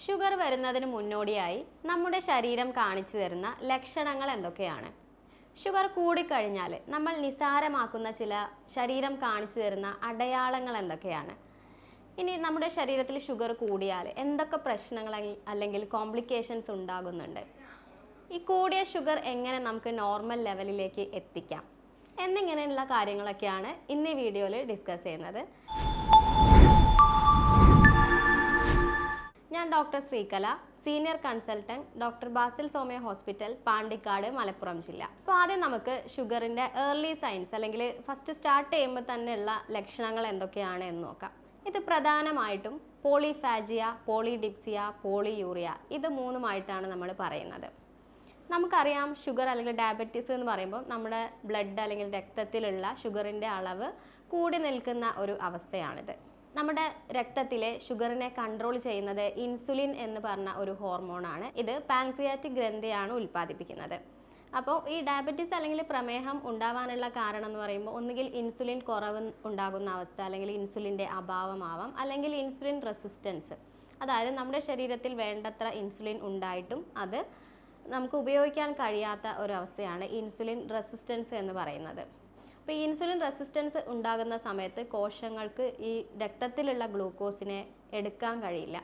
Sugar വരുന്നതിന് മുന്നോടിയായി നമ്മുടെ ശരീരം കാണിച്ചു തരുന്ന ലക്ഷണങ്ങൾ എന്തൊക്കെയാണ്? ഷുഗർ കൂടിക്കഴിഞ്ഞാൽ നമ്മൾ നിസാരമാക്കുന്ന ചില ശരീരം കാണിച്ചു തരുന്ന അടയാളങ്ങൾ എന്തൊക്കെയാണ്? ഇനി നമ്മുടെ ശരീരത്തിൽ ഷുഗർ കൂടിയാൽ എന്തൊക്കെ പ്രശ്നങ്ങൾ അല്ലെങ്കിൽ കോംപ്ലിക്കേഷൻസ് ഉണ്ടാകുന്നുണ്ട്? ഈ കൂടിയ ഷുഗർ എങ്ങനെ നമുക്ക് നോർമൽ ലെവലിലേക്ക് എത്തിക്കാം എന്നിങ്ങനെയുള്ള കാര്യങ്ങളൊക്കെയാണ് ഇന്ന് ഈ വീഡിയോയിൽ ഡിസ്കസ് ചെയ്യുന്നത്. ഞാൻ doctor Sreekala, senior consultant, doctor Basil Somaya hospital, Pandikkad, Malappuram ജില്ല. അപ്പോൾ ആദ്യം നമുക്ക് ഷുഗറിൻ്റെ ഏർലി സൈൻസ് അല്ലെങ്കിൽ ഫസ്റ്റ് സ്റ്റാർട്ട് ചെയ്യുമ്പോൾ തന്നെയുള്ള ലക്ഷണങ്ങൾ എന്തൊക്കെയാണ് എന്ന് നോക്കാം. ഇത് പ്രധാനമായിട്ടും പോളിഫാജിയ, പോളിഡിപ്സിയ, പോളിയൂറിയ ഇത് മൂന്നുമായിട്ടാണ് നമ്മൾ പറയുന്നത്. നമുക്കറിയാം ഷുഗർ അല്ലെങ്കിൽ ഡയബറ്റീസ് എന്ന് പറയുമ്പോൾ നമ്മുടെ ബ്ലഡ് അല്ലെങ്കിൽ രക്തത്തിലുള്ള ഷുഗറിൻ്റെ അളവ് കൂടി നിൽക്കുന്ന ഒരു അവസ്ഥയാണിത്. നമ്മുടെ രക്തത്തിലെ ഷുഗറിനെ കൺട്രോൾ ചെയ്യുന്നത് ഇൻസുലിൻ എന്ന് പറഞ്ഞ ഒരു ഹോർമോണാണ്. ഇത് പാൻക്രിയാറ്റിക് ഗ്രന്ഥിയാണ് ഉൽപ്പാദിപ്പിക്കുന്നത്. അപ്പോൾ ഈ ഡയബറ്റീസ് അല്ലെങ്കിൽ പ്രമേഹം ഉണ്ടാവാനുള്ള കാരണം എന്ന് പറയുമ്പോൾ ഒന്നുകിൽ ഇൻസുലിൻ കുറവ് ഉണ്ടാകുന്ന അവസ്ഥ, അല്ലെങ്കിൽ ഇൻസുലിൻ്റെ അഭാവമാവാം, അല്ലെങ്കിൽ ഇൻസുലിൻ റെസിസ്റ്റൻസ്, അതായത് നമ്മുടെ ശരീരത്തിൽ വേണ്ടത്ര ഇൻസുലിൻ ഉണ്ടായിട്ടും അത് നമുക്ക് ഉപയോഗിക്കാൻ കഴിയാത്ത ഒരു അവസ്ഥയാണ് ഇൻസുലിൻ റെസിസ്റ്റൻസ് എന്ന് പറയുന്നത്. അപ്പോൾ ഈ ഇൻസുലിൻ റെസിസ്റ്റൻസ് ഉണ്ടാകുന്ന സമയത്ത് കോശങ്ങൾക്ക് ഈ രക്തത്തിലുള്ള ഗ്ലൂക്കോസിനെ എടുക്കാൻ കഴിയില്ല.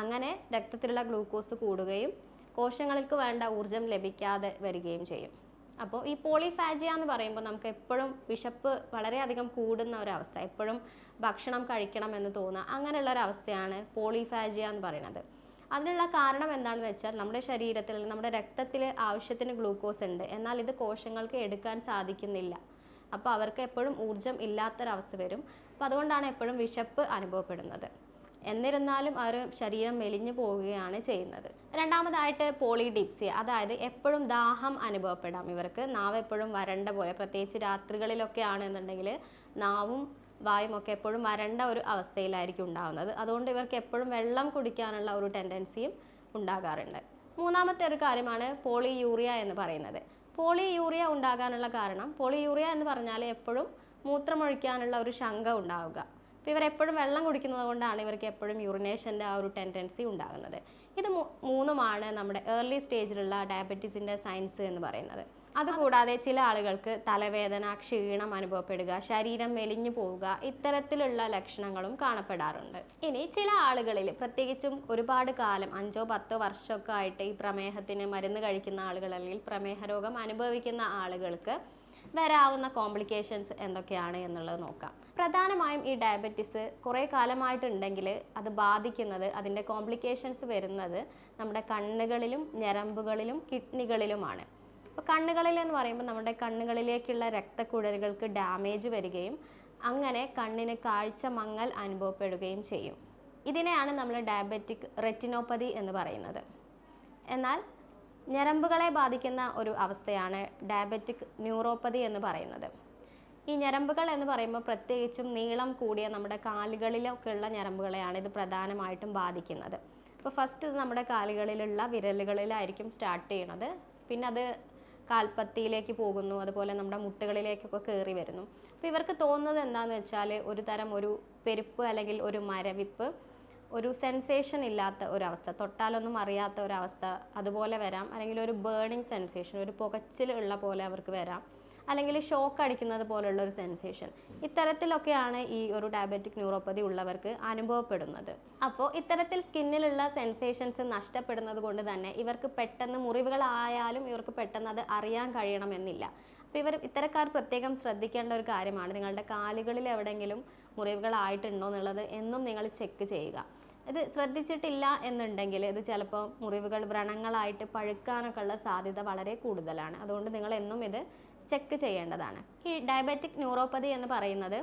അങ്ങനെ രക്തത്തിലുള്ള ഗ്ലൂക്കോസ് കൂടുകയും കോശങ്ങൾക്ക് വേണ്ട ഊർജം ലഭിക്കാതെ വരികയും ചെയ്യും. അപ്പോൾ ഈ പോളിഫാജിയ എന്ന് പറയുമ്പോൾ നമുക്ക് എപ്പോഴും വിശപ്പ് വളരെയധികം കൂടുന്ന ഒരവസ്ഥ, എപ്പോഴും ഭക്ഷണം കഴിക്കണം എന്ന് തോന്നുക, അങ്ങനെയുള്ള ഒരവസ്ഥയാണ് പോളിഫാജിയ എന്ന് പറയുന്നത്. അതിനുള്ള കാരണം എന്താണെന്ന് വെച്ചാൽ നമ്മുടെ ശരീരത്തിൽ, നമ്മുടെ രക്തത്തിൽ ആവശ്യത്തിന് ഗ്ലൂക്കോസ് ഉണ്ട്, എന്നാൽ ഇത് കോശങ്ങൾക്ക് എടുക്കാൻ സാധിക്കുന്നില്ല. അപ്പോൾ അവർക്ക് എപ്പോഴും ഊർജം ഇല്ലാത്തൊരവസ്ഥ വരും. അപ്പോൾ അതുകൊണ്ടാണ് എപ്പോഴും വിശപ്പ് അനുഭവപ്പെടുന്നത്. എന്നിരുന്നാലും അവർ ശരീരം മെലിഞ്ഞു പോവുകയാണ് ചെയ്യുന്നത്. രണ്ടാമതായിട്ട് പോളിഡിപ്സിയ, അതായത് എപ്പോഴും ദാഹം അനുഭവപ്പെടാം ഇവർക്ക്. നാവ് എപ്പോഴും വരണ്ട പോലെ, പ്രത്യേകിച്ച് രാത്രികളിലൊക്കെ ആണെന്നുണ്ടെങ്കിൽ നാവും വായും ഒക്കെ എപ്പോഴും വരണ്ട ഒരു അവസ്ഥയിലായിരിക്കും ഉണ്ടാകുന്നത്. അതുകൊണ്ട് ഇവർക്ക് എപ്പോഴും വെള്ളം കുടിക്കാനുള്ള ഒരു ടെൻഡൻസിയും ഉണ്ടാകാറുണ്ട്. മൂന്നാമത്തെ ഒരു കാര്യമാണ് പോളിയൂറിയ എന്ന് പറയുന്നത്. പോളിയൂറിയ ഉണ്ടാകാനുള്ള കാരണം, പോളിയൂറിയ എന്ന് പറഞ്ഞാൽ എപ്പോഴും മൂത്രമൊഴിക്കാനുള്ള ഒരു ശങ്ക ഉണ്ടാവുക. അപ്പോൾ ഇവരെപ്പോഴും വെള്ളം കുടിക്കുന്നത് കൊണ്ടാണ് ഇവർക്ക് എപ്പോഴും യൂറിനേഷൻ്റെ ആ ഒരു ടെൻഡൻസി ഉണ്ടാകുന്നത്. ഇത് മൂന്നുമാണ് നമ്മുടെ ഏർലി സ്റ്റേജിലുള്ള ഡയബറ്റീസിൻ്റെ സയൻസ് എന്ന് പറയുന്നത്. അതുകൂടാതെ ചില ആളുകൾക്ക് തലവേദന, ക്ഷീണം അനുഭവപ്പെടുക, ശരീരം മെലിഞ്ഞു പോവുക, ഇത്തരത്തിലുള്ള ലക്ഷണങ്ങളും കാണപ്പെടാറുണ്ട്. ഇനി ചില ആളുകളിൽ, പ്രത്യേകിച്ചും ഒരുപാട് കാലം 5-10 വർഷമൊക്കെ ആയിട്ട് ഈ പ്രമേഹത്തിന് മരുന്ന് കഴിക്കുന്ന ആളുകൾ അല്ലെങ്കിൽ പ്രമേഹ രോഗം അനുഭവിക്കുന്ന ആളുകൾക്ക് വരാവുന്ന കോംപ്ലിക്കേഷൻസ് എന്തൊക്കെയാണ് എന്നുള്ളത് നോക്കാം. പ്രധാനമായും ഈ ഡയബറ്റീസ് കുറേ കാലമായിട്ടുണ്ടെങ്കിൽ അത് ബാധിക്കുന്നത്, അതിൻ്റെ കോംപ്ലിക്കേഷൻസ് വരുന്നത് നമ്മുടെ കണ്ണുകളിലും ഞരമ്പുകളിലും കിഡ്നികളിലുമാണ്. അപ്പോൾ കണ്ണുകളിൽ എന്ന് പറയുമ്പോൾ നമ്മുടെ കണ്ണുകളിലേക്കുള്ള രക്തക്കുഴലുകൾക്ക് ഡാമേജ് വരികയും അങ്ങനെ കണ്ണിന് കാഴ്ച മങ്ങൽ അനുഭവപ്പെടുകയും ചെയ്യും. ഇതിനെയാണ് നമ്മൾ ഡയബറ്റിക് റെറ്റിനോപ്പതി എന്ന് പറയുന്നത്. എന്നാൽ ഞരമ്പുകളെ ബാധിക്കുന്ന ഒരു അവസ്ഥയാണ് ഡയബറ്റിക് ന്യൂറോപ്പതി എന്ന് പറയുന്നത്. ഈ ഞരമ്പുകൾ എന്ന് പറയുമ്പോൾ പ്രത്യേകിച്ചും നീളം കൂടിയ നമ്മുടെ കാലുകളിലൊക്കെയുള്ള ഞരമ്പുകളെയാണ് ഇത് പ്രധാനമായിട്ടും ബാധിക്കുന്നത്. അപ്പോൾ ഫസ്റ്റ് നമ്മുടെ കാലുകളിലുള്ള വിരലുകളിലായിരിക്കും സ്റ്റാർട്ട് ചെയ്യണത്, പിന്നെ അത് കാൽപ്പത്തിയിലേക്ക് പോകുന്നു, അതുപോലെ നമ്മുടെ മുട്ടുകളിലേക്കൊക്കെ കയറി വരുന്നു. അപ്പോൾ ഇവർക്ക് തോന്നുന്നത് എന്താണെന്ന് വെച്ചാൽ ഒരു തരം ഒരു പെരുപ്പ് അല്ലെങ്കിൽ ഒരു മരവിപ്പ്, ഒരു സെൻസേഷൻ ഇല്ലാത്ത ഒരവസ്ഥ, തൊട്ടാലൊന്നും അറിയാത്ത ഒരവസ്ഥ അതുപോലെ വരാം, അല്ലെങ്കിൽ ഒരു ബേണിംഗ് സെൻസേഷൻ, ഒരു പുകച്ചിൽ ഉള്ള പോലെ അവർക്ക് വരാം, അല്ലെങ്കിൽ ഷോക്ക് അടിക്കുന്നത് പോലുള്ള ഒരു സെൻസേഷൻ. ഇത്തരത്തിലൊക്കെയാണ് ഈ ഒരു ഡയബറ്റിക് ന്യൂറോപ്പതി ഉള്ളവർക്ക് അനുഭവപ്പെടുന്നത്. അപ്പോൾ ഇത്തരത്തിൽ സ്കിന്നിലുള്ള സെൻസേഷൻസ് നഷ്ടപ്പെടുന്നത് കൊണ്ട് തന്നെ ഇവർക്ക് പെട്ടെന്ന് മുറിവുകളായാലും ഇവർക്ക് പെട്ടെന്ന് അത് അറിയാൻ കഴിയണമെന്നില്ല. അപ്പോൾ ഇത്തരക്കാർ പ്രത്യേകം ശ്രദ്ധിക്കേണ്ട ഒരു കാര്യമാണ്, നിങ്ങളുടെ കാലുകളിൽ എവിടെയെങ്കിലും മുറിവുകളായിട്ടുണ്ടോ എന്നുള്ളത് എന്നും നിങ്ങൾ ചെക്ക് ചെയ്യുക. ഇത് ശ്രദ്ധിച്ചിട്ടില്ല എന്നുണ്ടെങ്കിൽ ഇത് ചിലപ്പോൾ മുറിവുകൾ വ്രണങ്ങളായിട്ട് പഴുക്കാനൊക്കെ ഉള്ള സാധ്യത വളരെ കൂടുതലാണ്. അതുകൊണ്ട് നിങ്ങൾ എന്നും ഇത് ചെക്ക് ചെയ്യേണ്ടതാണ്. ഈ ഡയബറ്റിക് ന്യൂറോപ്പതി എന്ന് പറയുന്നത്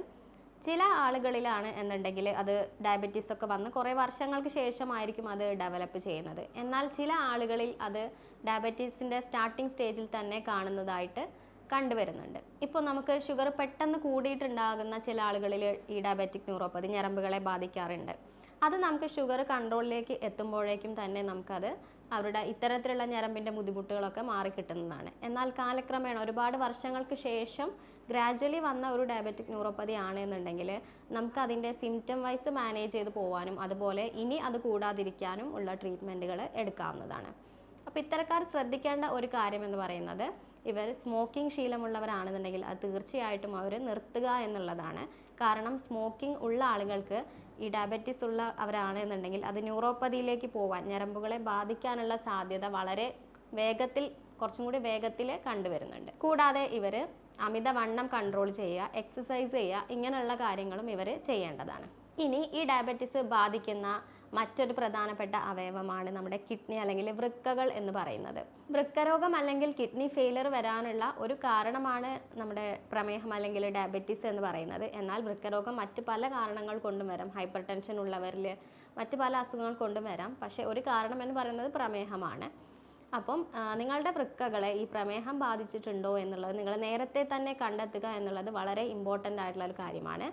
ചില ആളുകളിലാണ് എന്നുണ്ടെങ്കിൽ അത് ഡയബറ്റീസ് ഒക്കെ വന്ന് കുറേ വർഷങ്ങൾക്ക് ശേഷമായിരിക്കും അത് ഡെവലപ്പ് ചെയ്യുന്നത്. എന്നാൽ ചില ആളുകളിൽ അത് ഡയബറ്റീസിൻ്റെ സ്റ്റാർട്ടിംഗ് സ്റ്റേജിൽ തന്നെ കാണുന്നതായിട്ട് കണ്ടുവരുന്നുണ്ട്. ഇപ്പോൾ നമുക്ക് ഷുഗർ പെട്ടെന്ന് കൂടിയിട്ടുണ്ടാകുന്ന ചില ആളുകളിൽ ഈ ഡയബറ്റിക് ന്യൂറോപ്പതി ഞരമ്പുകളെ ബാധിക്കാറുണ്ട്. അത് നമുക്ക് ഷുഗർ കൺട്രോളിലേക്ക് എത്തുമ്പോഴേക്കും തന്നെ നമുക്കത് അവരുടെ ഇത്തരത്തിലുള്ള ഞരമ്പിൻ്റെ ബുദ്ധിമുട്ടുകളൊക്കെ മാറിക്കിട്ടുന്നതാണ്. എന്നാൽ കാലക്രമേണ ഒരുപാട് വർഷങ്ങൾക്ക് ശേഷം ഗ്രാജ്വലി വന്ന ഒരു ഡയബറ്റിക് ന്യൂറോപ്പതി ആണെന്നുണ്ടെങ്കിൽ നമുക്ക് അതിൻ്റെ സിംറ്റം വൈസ് മാനേജ് ചെയ്ത് പോകാനും അതുപോലെ ഇനി അത് കൂടാതിരിക്കാനും ഉള്ള ട്രീറ്റ്മെൻറ്റുകൾ എടുക്കാവുന്നതാണ്. അപ്പോൾ ഇത്തരക്കാർ ശ്രദ്ധിക്കേണ്ട ഒരു കാര്യം എന്ന് പറയുന്നത്, ഇവർ സ്മോക്കിംഗ് ശീലമുള്ളവരാണെന്നുണ്ടെങ്കിൽ അത് തീർച്ചയായിട്ടും അവർ നിർത്തുക എന്നുള്ളതാണ്. കാരണം സ്മോക്കിംഗ് ഉള്ള ആളുകൾക്ക് ഈ ഡയബറ്റീസ് ഉള്ള അവരാണെന്നുണ്ടെങ്കിൽ അത് ന്യൂറോപ്പതിയിലേക്ക് പോകാൻ, ഞരമ്പുകളെ ബാധിക്കാനുള്ള സാധ്യത വളരെ വേഗത്തിൽ, കുറച്ചും കൂടി വേഗത്തിൽ കണ്ടുവരുന്നുണ്ട്. കൂടാതെ ഇവർ അമിതവണ്ണം കൺട്രോൾ ചെയ്യുക, എക്സസൈസ് ചെയ്യുക, ഇങ്ങനെയുള്ള കാര്യങ്ങളും ഇവർ ചെയ്യേണ്ടതാണ്. ഇനി ഈ ഡയബറ്റീസ് ബാധിക്കുന്ന മറ്റൊരു പ്രധാനപ്പെട്ട അവയവമാണ് നമ്മുടെ കിഡ്നി അല്ലെങ്കിൽ വൃക്കകൾ എന്ന് പറയുന്നത്. വൃക്കരോഗം അല്ലെങ്കിൽ കിഡ്നി ഫെയിലിയർ വരാനുള്ള ഒരു കാരണമാണ് നമ്മുടെ പ്രമേഹം അല്ലെങ്കിൽ ഡയബറ്റീസ് എന്ന് പറയുന്നത്. എന്നാൽ വൃക്കരോഗം മറ്റ് പല കാരണങ്ങൾ കൊണ്ടും വരാം. ഹൈപ്പർ ടെൻഷൻ ഉള്ളവരിൽ മറ്റ് പല അസുഖങ്ങൾ കൊണ്ടും വരാം. പക്ഷേ ഒരു കാരണം എന്ന് പറയുന്നത് പ്രമേഹമാണ്. അപ്പം നിങ്ങളുടെ വൃക്കകളെ ഈ പ്രമേഹം ബാധിച്ചിട്ടുണ്ടോ എന്നുള്ളത് നിങ്ങൾ നേരത്തെ തന്നെ കണ്ടെത്തുക എന്നുള്ളത് വളരെ ഇമ്പോർട്ടൻ്റ് ആയിട്ടുള്ള ഒരു കാര്യമാണ്.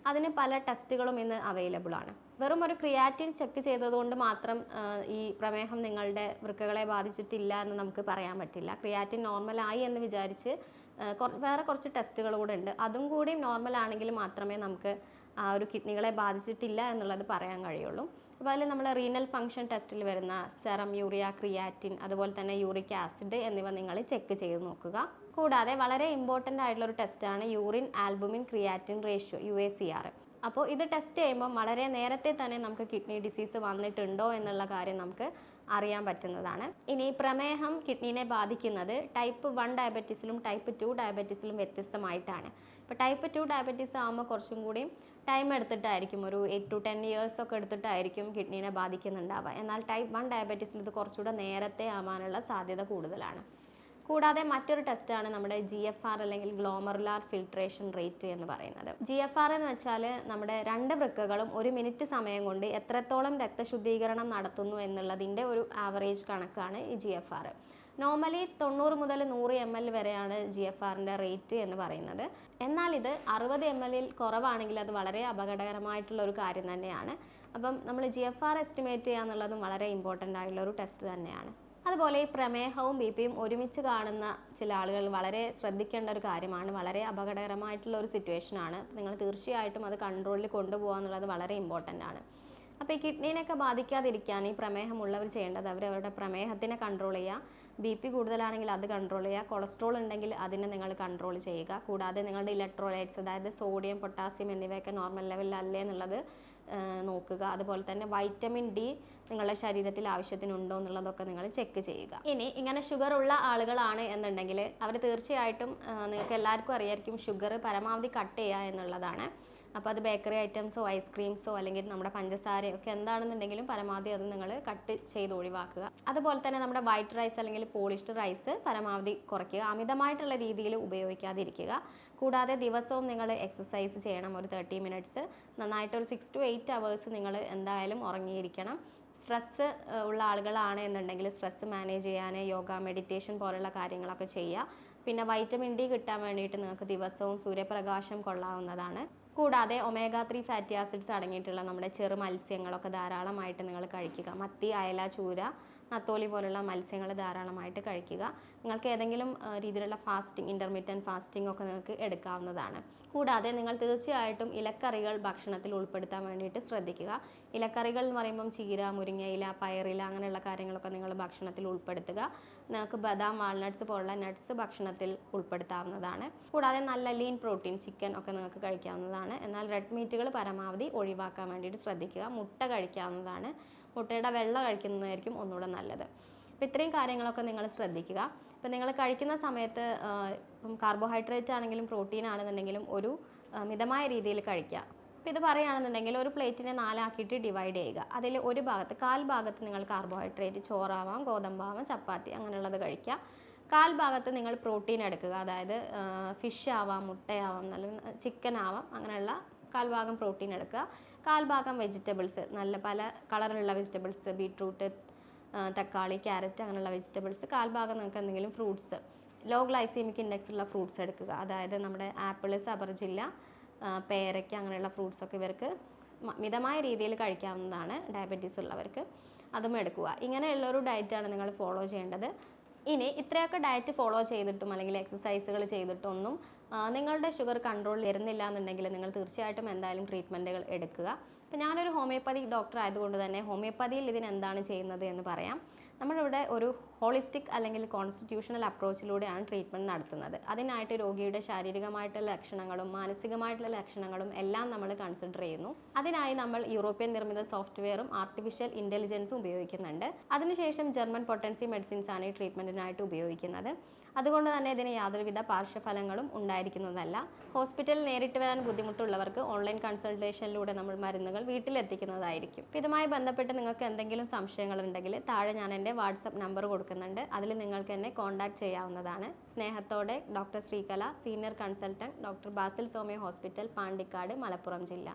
അതിന് പല ടെസ്റ്റുകളും ഇന്ന് അവൈലബിൾ ആണ്. വെറും ഒരു ക്രിയാറ്റിൻ ചെക്ക് ചെയ്തതുകൊണ്ട് മാത്രം ഈ പ്രമേഹം നിങ്ങളുടെ വൃക്കകളെ ബാധിച്ചിട്ടില്ല എന്ന് നമുക്ക് പറയാൻ പറ്റില്ല. ക്രിയാറ്റിൻ നോർമലായി എന്ന് വിചാരിച്ച് വേറെ കുറച്ച് ടെസ്റ്റുകൾ കൂടെ ഉണ്ട്. അതും കൂടി നോർമൽ ആണെങ്കിൽ മാത്രമേ നമുക്ക് ആ ഒരു കിഡ്നികളെ ബാധിച്ചിട്ടില്ല എന്നുള്ളത് പറയാൻ കഴിയുള്ളൂ. അപ്പോൾ അതിൽ നമ്മൾ റീനൽ ഫംഗ്ഷൻ ടെസ്റ്റിൽ വരുന്ന സെറം, യൂറിയ, ക്രിയാറ്റിൻ, അതുപോലെ തന്നെ യൂറിക് ആസിഡ് എന്നിവ നിങ്ങൾ ചെക്ക് ചെയ്ത് നോക്കുക. കൂടാതെ വളരെ ഇമ്പോർട്ടൻ്റ് ആയിട്ടുള്ള ഒരു ടെസ്റ്റാണ് urine albumin creatine ratio, UACR. അപ്പോൾ ഇത് ടെസ്റ്റ് ചെയ്യുമ്പോൾ വളരെ നേരത്തെ തന്നെ നമുക്ക് കിഡ്നി ഡിസീസ് വന്നിട്ടുണ്ടോ എന്നുള്ള കാര്യം നമുക്ക് അറിയാൻ പറ്റുന്നതാണ്. ഇനി പ്രമേഹം കിഡ്നിനെ ബാധിക്കുന്നത് ടൈപ്പ് 1 ഡയബറ്റീസിലും ടൈപ്പ് 2 ഡയബറ്റീസിലും വ്യത്യസ്തമായിട്ടാണ്. ഇപ്പോൾ ടൈപ്പ് 2 ഡയബറ്റീസ് ആകുമ്പോൾ കുറച്ചും കൂടി ടൈം എടുത്തിട്ടായിരിക്കും, ഒരു 8 to 10 years ഒക്കെ എടുത്തിട്ടായിരിക്കും കിഡ്നീനെ ബാധിക്കുന്നുണ്ടാവുക. എന്നാൽ ടൈപ്പ് 1 ഡയബറ്റീസിൽ ഇത് കുറച്ചുകൂടെ നേരത്തെ ആവാനുള്ള സാധ്യത കൂടുതലാണ്. കൂടാതെ മറ്റൊരു ടെസ്റ്റാണ് നമ്മുടെ GFR അല്ലെങ്കിൽ ഗ്ലോമറുലാർ ഫിൽട്രേഷൻ റേറ്റ് എന്ന് പറയുന്നത്. GFR എന്ന് വെച്ചാൽ നമ്മുടെ 2 വൃക്കകളും 1 മിനിറ്റ് സമയം കൊണ്ട് എത്രത്തോളം രക്തശുദ്ധീകരണം നടത്തുന്നു എന്നുള്ളതിൻ്റെ ഒരു ആവറേജ് കണക്കാണ് ഈ GFR. നോർമലി 90 മുതൽ 100 ml വരെയാണ് GFRൻ്റെ റേറ്റ് എന്ന് പറയുന്നത്. എന്നാൽ ഇത് 60 ml കുറവാണെങ്കിൽ അത് വളരെ അപകടകരമായിട്ടുള്ള ഒരു കാര്യം തന്നെയാണ്. അപ്പം നമ്മൾ GFR എസ്റ്റിമേറ്റ് ചെയ്യുക എന്നുള്ളതും വളരെ ഇമ്പോർട്ടൻ്റ് ആയിട്ടുള്ള ഒരു ടെസ്റ്റ് തന്നെയാണ്. അതുപോലെ ഈ പ്രമേഹവും BP-യും ഒരുമിച്ച് കാണുന്ന ചില ആളുകൾ വളരെ ശ്രദ്ധിക്കേണ്ട ഒരു കാര്യമാണ്. വളരെ അപകടകരമായിട്ടുള്ള ഒരു സിറ്റുവേഷനാണ്. നിങ്ങൾ തീർച്ചയായിട്ടും അത് കൺട്രോളിൽ കൊണ്ടുപോകുക എന്നുള്ളത് വളരെ ഇമ്പോർട്ടൻ്റ് ആണ്. അപ്പോൾ ഈ കിഡ്നീനെയൊക്കെ ബാധിക്കാതിരിക്കാൻ ഈ പ്രമേഹമുള്ളവർ ചെയ്യേണ്ടത് അവരവരുടെ പ്രമേഹത്തിനെ കൺട്രോൾ ചെയ്യുക. BP കൂടുതലാണെങ്കിൽ അത് കൺട്രോൾ ചെയ്യുക. കൊളസ്ട്രോൾ ഉണ്ടെങ്കിൽ അതിനെ നിങ്ങൾ കൺട്രോൾ ചെയ്യുക. കൂടാതെ നിങ്ങളുടെ ഇലക്ട്രോലൈറ്റ്സ്, അതായത് സോഡിയം, പൊട്ടാസ്യം എന്നിവയൊക്കെ നോർമൽ ലെവലിലല്ലേ എന്നുള്ളത് നോക്കുക. അതുപോലെ തന്നെ വൈറ്റമിൻ D നിങ്ങളുടെ ശരീരത്തിൽ ആവശ്യത്തിനുണ്ടോ എന്നുള്ളതൊക്കെ നിങ്ങൾ ചെക്ക് ചെയ്യുക. ഇനി ഇങ്ങനെ ഷുഗർ ഉള്ള ആളുകളാണ് എന്നുണ്ടെങ്കിൽ അവർ തീർച്ചയായിട്ടും, നിങ്ങൾക്ക് എല്ലാവർക്കും അറിയായിരിക്കും, ഷുഗർ പരമാവധി കട്ട് ചെയ്യുക എന്നുള്ളതാണ്. അപ്പോൾ അത് ബേക്കറി ഐറ്റംസോ ഐസ്ക്രീംസോ അല്ലെങ്കിൽ നമ്മുടെ പഞ്ചസാരയോ ഒക്കെ എന്താണെന്നുണ്ടെങ്കിലും പരമാവധി അത് നിങ്ങൾ കട്ട് ചെയ്ത് ഒഴിവാക്കുക. അതുപോലെ തന്നെ നമ്മുടെ വൈറ്റ് റൈസ് അല്ലെങ്കിൽ പോളിഷ്ഡ് റൈസ് പരമാവധി കുറയ്ക്കുക. അമിതമായിട്ടുള്ള രീതിയിൽ ഉപയോഗിക്കാതിരിക്കുക. കൂടാതെ ദിവസവും നിങ്ങൾ എക്സസൈസ് ചെയ്യണം. ഒരു 30 minutes, നന്നായിട്ട് ഒരു 6 to 8 hours നിങ്ങൾ എന്തായാലും ഉറങ്ങിയിരിക്കണം. സ്ട്രെസ്സ് ഉള്ള ആളുകളാണ് എന്നുണ്ടെങ്കിൽ സ്ട്രെസ്സ് മാനേജ് ചെയ്യാൻ യോഗ, മെഡിറ്റേഷൻ പോലുള്ള കാര്യങ്ങളൊക്കെ ചെയ്യുക. പിന്നെ വൈറ്റമിൻ D കിട്ടാൻ വേണ്ടിയിട്ട് നിങ്ങൾക്ക് ദിവസവും സൂര്യപ്രകാശം കൊള്ളാവുന്നതാണ്. കൂടാതെ omega-3 ഫാറ്റി ആസിഡ്സ് അടങ്ങിയിട്ടുള്ള നമ്മുടെ ചെറു മത്സ്യങ്ങളൊക്കെ ധാരാളമായിട്ട് നിങ്ങൾ കഴിക്കുക. മത്തി, അയല, ചൂര, നത്തോലി പോലുള്ള മത്സ്യങ്ങൾ ധാരാളമായിട്ട് കഴിക്കുക. നിങ്ങൾക്ക് ഏതെങ്കിലും രീതിയിലുള്ള ഫാസ്റ്റിംഗ്, ഇൻ്റർമീഡിയറ്റ് ഫാസ്റ്റിംഗ് ഒക്കെ നിങ്ങൾക്ക് എടുക്കാവുന്നതാണ്. കൂടാതെ നിങ്ങൾ തീർച്ചയായിട്ടും ഇലക്കറികൾ ഭക്ഷണത്തിൽ ഉൾപ്പെടുത്താൻ വേണ്ടിയിട്ട് ശ്രദ്ധിക്കുക. ഇലക്കറികൾ എന്ന് പറയുമ്പം ചീര, മുരിങ്ങയില, പയറില അങ്ങനെയുള്ള കാര്യങ്ങളൊക്കെ നിങ്ങൾ ഭക്ഷണത്തിൽ ഉൾപ്പെടുത്തുക. നിങ്ങൾക്ക് ബദാം, വാൾനട്ട്സ് പോലുള്ള നട്ട്സ് ഭക്ഷണത്തിൽ ഉൾപ്പെടുത്താവുന്നതാണ്. കൂടാതെ നല്ല ലീൻ പ്രോട്ടീൻ, ചിക്കൻ ഒക്കെ നിങ്ങൾക്ക് കഴിക്കാവുന്നതാണ്. എന്നാൽ റെഡ് മീറ്റുകൾ പരമാവധി ഒഴിവാക്കാൻ വേണ്ടിയിട്ട് ശ്രദ്ധിക്കുക. മുട്ട കഴിക്കാവുന്നതാണ്. മുട്ടയുടെ വെള്ള കഴിക്കുന്നതായിരിക്കും ഒന്നുകൂടെ നല്ലത്. അപ്പോൾ ഇത്രയും കാര്യങ്ങളൊക്കെ നിങ്ങൾ ശ്രദ്ധിക്കുക. ഇപ്പോൾ നിങ്ങൾ കഴിക്കുന്ന സമയത്ത് ഇപ്പം കാർബോഹൈഡ്രേറ്റ് ആണെങ്കിലും പ്രോട്ടീൻ ആണെന്നുണ്ടെങ്കിലും ഒരു മിതമായ രീതിയിൽ കഴിക്കുക. അപ്പോൾ ഇത് പറയുകയാണെന്നുണ്ടെങ്കിൽ ഒരു പ്ലേറ്റിനെ 4 ആക്കിയിട്ട് ഡിവൈഡ് ചെയ്യുക. അതിൽ ഒരു ഭാഗത്ത്, 1/4 ഭാഗത്ത് നിങ്ങൾ കാർബോഹൈഡ്രേറ്റ്, ചോറാവാം, ഗോതമ്പാവാം, ചപ്പാത്തി അങ്ങനെയുള്ളത് കഴിക്കുക. 1/4 ഭാഗത്ത് നിങ്ങൾ പ്രോട്ടീൻ എടുക്കുക. അതായത് ഫിഷ് ആവാം, മുട്ടയാവാം, നല്ല ചിക്കൻ ആവാം, അങ്ങനെയുള്ള 1/4 ഭാഗം പ്രോട്ടീൻ എടുക്കുക. 1/4 ഭാഗം വെജിറ്റബിൾസ്, നല്ല പല കളറിലുള്ള വെജിറ്റബിൾസ്, ബീട്രൂട്ട്, തക്കാളി, ക്യാരറ്റ് അങ്ങനെയുള്ള വെജിറ്റബിൾസ്. 1/4 ഭാഗം നിങ്ങൾക്ക് എന്തെങ്കിലും ഫ്രൂട്ട്സ്, ലോ ഗ്ലൈസീമിക് ഇൻഡെക്സ് ഉള്ള ഫ്രൂട്ട്സ് എടുക്കുക. അതായത് നമ്മുടെ ആപ്പിൾ, സബർജില്ല, പേരയ്ക്ക അങ്ങനെയുള്ള ഫ്രൂട്ട്സൊക്കെ ഇവർക്ക് മിതമായ രീതിയിൽ കഴിക്കാവുന്നതാണ്. ഡയബറ്റീസ് ഉള്ളവർക്ക് അതും എടുക്കുക. ഇങ്ങനെയുള്ളൊരു ഡയറ്റാണ് നിങ്ങൾ ഫോളോ ചെയ്യേണ്ടത്. ഇനി ഇത്രയൊക്കെ ഡയറ്റ് ഫോളോ ചെയ്തിട്ടും അല്ലെങ്കിൽ എക്സസൈസുകൾ ചെയ്തിട്ടൊന്നും നിങ്ങളുടെ ഷുഗർ കൺട്രോൾ വരുന്നില്ല എന്നുണ്ടെങ്കിൽ നിങ്ങൾ തീർച്ചയായിട്ടും എന്തായാലും ട്രീറ്റ്മെൻറ്റുകൾ എടുക്കുക. അപ്പോൾ ഞാനൊരു ഹോമിയോപ്പതിക് ഡോക്ടർ ആയതുകൊണ്ട് തന്നെ ഹോമിയോപ്പതിയിൽ ഇതിന് എന്താണ് ചെയ്യുന്നത് എന്ന് പറയാം. നമ്മളിവിടെ ഒരു ഹോളിസ്റ്റിക് അല്ലെങ്കിൽ കോൺസ്റ്റിറ്റ്യൂഷണൽ അപ്രോച്ചിലൂടെയാണ് ട്രീറ്റ്മെൻറ്റ് നടത്തുന്നത്. അതിനായിട്ട് രോഗിയുടെ ശാരീരികമായിട്ടുള്ള ലക്ഷണങ്ങളും മാനസികമായിട്ടുള്ള ലക്ഷണങ്ങളും എല്ലാം നമ്മൾ കൺസിഡർ ചെയ്യുന്നു. അതിനായി നമ്മൾ യൂറോപ്യൻ നിർമ്മിത സോഫ്റ്റ്വെയറും ആർട്ടിഫിഷ്യൽ ഇൻ്റലിജൻസും ഉപയോഗിക്കുന്നുണ്ട്. അതിനുശേഷം ജർമ്മൻ പൊട്ടൻസി മെഡിസിൻസ് ആണ് ഈ ട്രീറ്റ്മെൻറ്റിനായിട്ട് ഉപയോഗിക്കുന്നത്. അതുകൊണ്ട് തന്നെ ഇതിന് യാതൊരുവിധ പാർശ്വഫലങ്ങളും ഉണ്ടായിരിക്കുന്നതല്ല. ഹോസ്പിറ്റലിൽ നേരിട്ട് വരാൻ ബുദ്ധിമുട്ടുള്ളവർക്ക് ഓൺലൈൻ കൺസൾട്ടേഷനിലൂടെ നമ്മൾ മരുന്നുകൾ വീട്ടിലെത്തിക്കുന്നതായിരിക്കും. ഇതുമായി ബന്ധപ്പെട്ട് നിങ്ങൾക്ക് എന്തെങ്കിലും സംശയങ്ങളുണ്ടെങ്കിൽ താഴെ ഞാൻ എൻ്റെ വാട്സപ്പ് നമ്പർ കൊടുക്കുന്നുണ്ട്. അതിൽ നിങ്ങൾക്ക് എന്നെ കോൺടാക്ട് ചെയ്യാവുന്നതാണ്. സ്നേഹത്തോടെ doctor Sreekala, senior consultant, doctor Basil Somaya hospital, Pandikkad, Malappuram ജില്ല.